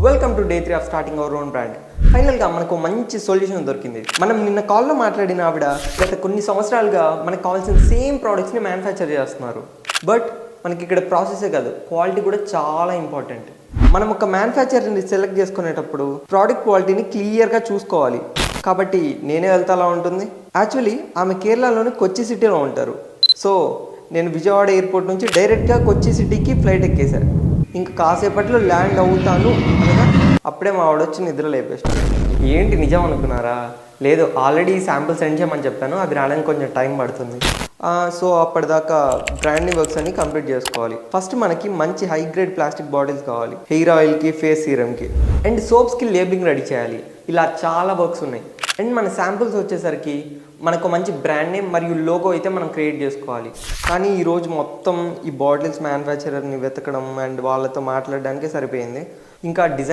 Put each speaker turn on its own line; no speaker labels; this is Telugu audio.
Welcome to day 3 of starting our own brand. ఫైనల్గా మనకు మంచి సొల్యూషన్ దొరికింది. మనం నిన్న కాల్లో మాట్లాడిన ఆవిడ గత కొన్ని సంవత్సరాలుగా మనకు కావాల్సిన సేమ్ ప్రోడక్ట్స్ని మ్యానుఫ్యాక్చర్ చేస్తున్నారు. బట్ మనకి ఇక్కడ ప్రాసెసే కాదు, క్వాలిటీ కూడా చాలా ఇంపార్టెంట్. మనం ఒక మ్యానుఫ్యాక్చర్ని సెలెక్ట్ చేసుకునేటప్పుడు ప్రోడక్ట్ క్వాలిటీని క్లియర్గా చూసుకోవాలి. కాబట్టి నేనే వెళ్తా అలా ఉంటుంది. యాక్చువల్లీ ఆమె కేరళలోని కొచ్చి సిటీలో ఉంటారు. సో నేను విజయవాడ ఎయిర్పోర్ట్ నుంచి డైరెక్ట్గా కొచ్చి సిటీకి ఫ్లైట్ ఎక్కేశాను. ఇంకా కాసేపట్లో ల్యాండ్ అవుతాను అనగా అప్పుడే మా వాడు వచ్చి నిద్ర లేపేస్తాను. ఏంటి నిజం అనుకున్నారా? లేదు, ఆల్రెడీ శాంపుల్ సెండ్ చేయమని చెప్పాను, అది రావడానికి కొంచెం టైం పడుతుంది. సో అప్పటిదాకా బ్రాండింగ్ వర్క్స్ అన్ని కంప్లీట్ చేసుకోవాలి. ఫస్ట్ మనకి మంచి హై గ్రేడ్ ప్లాస్టిక్ బాటిల్స్ కావాలి, హెయిర్ ఆయిల్కి, ఫేస్ సీరమ్కి, అండ్ సోప్స్కి లేబులింగ్ రెడీ చేయాలి. ఇలా చాలా వర్క్స్ ఉన్నాయి. అండ్ మన శాంపుల్స్ వచ్చేసరికి మనకు మంచి బ్రాండ్ నేమ్ మరియు లోగో అయితే మనం క్రియేట్ చేసుకోవాలి. కానీ ఈరోజు మొత్తం ఈ బాటిల్స్ మ్యానుఫ్యాక్చరర్ని వెతకడం అండ్ వాళ్ళతో మాట్లాడడానికే సరిపోయింది. ఇంకా డిజైన్